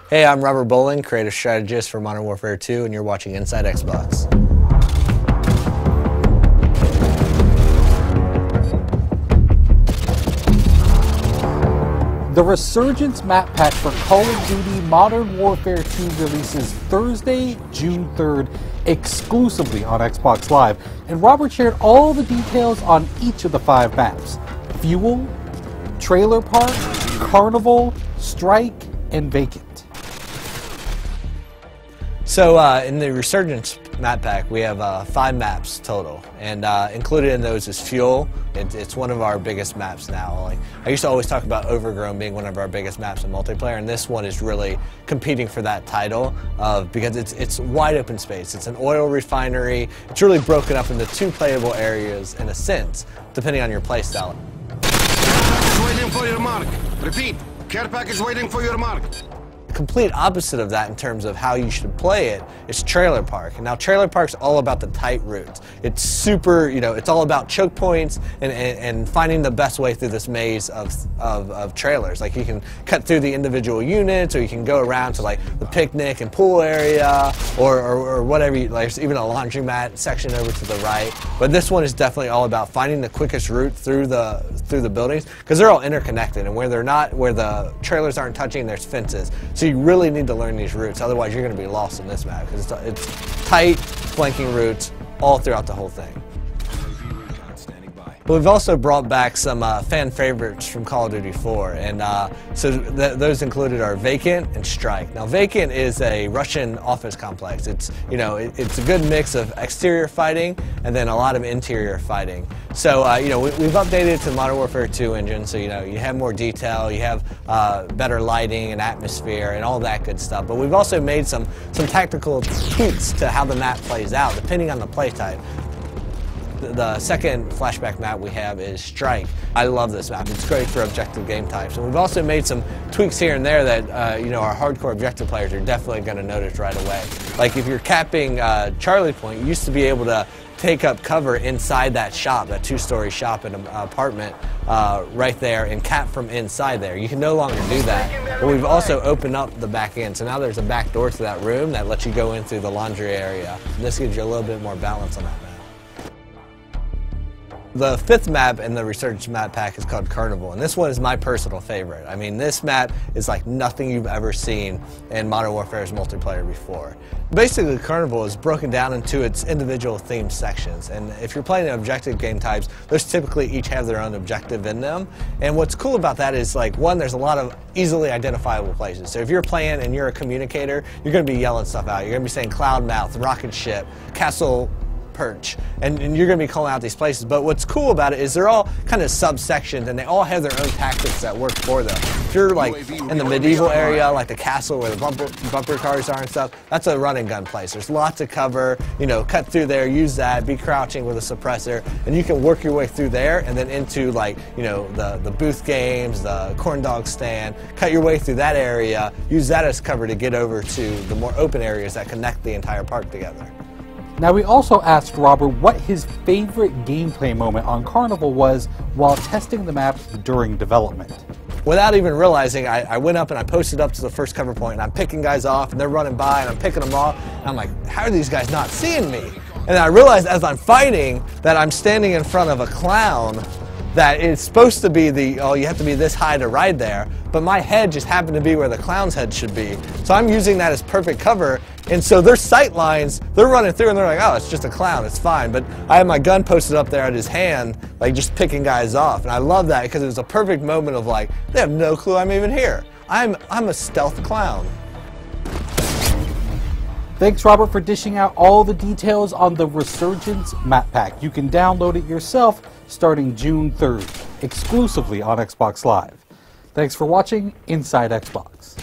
Hey, I'm Robert Bolin, creative strategist for Modern Warfare 2, and you're watching Inside Xbox. The Resurgence map pack for Call of Duty Modern Warfare 2 releases Thursday, June 3rd, exclusively on Xbox Live, and Robert shared all the details on each of the 5 maps: Fuel, Trailer Park, Carnival, Strike, and Vacant. So in the Resurgence map pack, we have 5 maps total, and included in those is Fuel. It's one of our biggest maps now. Like, I used to always talk about Overgrown being one of our biggest maps in multiplayer, and this one is really competing for that title because it's wide open space. It's an oil refinery. It's really broken up into 2 playable areas in a sense, depending on your playstyle. Waiting for your mark. Repeat, care package waiting for your mark. Complete opposite of that in terms of how you should play it is Trailer Park. And now Trailer Park's all about the tight routes. It's super, it's all about choke points and finding the best way through this maze of trailers. Like, you can cut through the individual units, or you can go around to like the picnic and pool area, or whatever. Like, there's even a laundromat section over to the right. But this one is definitely all about finding the quickest route through the buildings, because they're all interconnected, and where the trailers aren't touching, there's fences. So you really need to learn these routes, otherwise you're going to be lost in this map, because it's tight, flanking routes all throughout the whole thing. But we've also brought back some fan favorites from Call of Duty 4, and so those included are Vacant and Strike. Now, Vacant is a Russian office complex. It's it's a good mix of exterior fighting and then a lot of interior fighting. So we've updated it to the Modern Warfare 2 engine, so you have more detail, you have better lighting and atmosphere and all that good stuff. But we've also made some tactical tweaks to how the map plays out depending on the play type. The second flashback map we have is Strike. I love this map. It's great for objective game types. And we've also made some tweaks here and there that our hardcore objective players are definitely going to notice right away. Like, if you're capping Charlie Point, you used to be able to take up cover inside that shop, that 2-story shop in an apartment right there, and cap from inside there. You can no longer do that. But we've also opened up the back end, so now there's a back door to that room that lets you go in through the laundry area. And this gives you a little bit more balance on that map. The 5th map in the Resurgence map pack is called Carnival, and this one is my personal favorite. I mean, this map is like nothing you've ever seen in Modern Warfare's multiplayer before. Basically, Carnival is broken down into its individual themed sections, and if you're playing objective game types, those typically each have their own objective in them. And what's cool about that is, like, one, there's a lot of easily identifiable places. So if you're playing and you're a communicator, you're going to be yelling stuff out. You're going to be saying Cloudmouth, Rocket Ship, Castle Perch, and you're going to be calling out these places. But what's cool about it is they're all kind of subsections, and they all have their own tactics that work for them. If you're like in the medieval area, like the castle where the bumper cars are and stuff, that's a run and gun place. There's lots of cover, cut through there, use that, be crouching with a suppressor, and you can work your way through there and then into, like, the booth games, the corn dog stand, cut your way through that area, use that as cover to get over to the more open areas that connect the entire park together. Now, we also asked Robert what his favorite gameplay moment on Carnival was while testing the map during development. Without even realizing, I went up and I posted up to the first cover point, and I'm picking guys off, and they're running by, and I'm picking them off, and I'm like, how are these guys not seeing me? And I realized as I'm fighting that I'm standing in front of a clown that it's supposed to be you have to be this high to ride there, but my head just happened to be where the clown's head should be. So I'm using that as perfect cover, and so their sight lines, they're running through and they're like, oh, it's just a clown, it's fine. But I have my gun posted up there at his hand, like just picking guys off, and I love that because it was a perfect moment of, like, they have no clue I'm even here. I'm a stealth clown. Thanks, Robert, for dishing out all the details on the Resurgence map pack. You can download it yourself starting June 3rd, exclusively on Xbox Live. Thanks for watching Inside Xbox.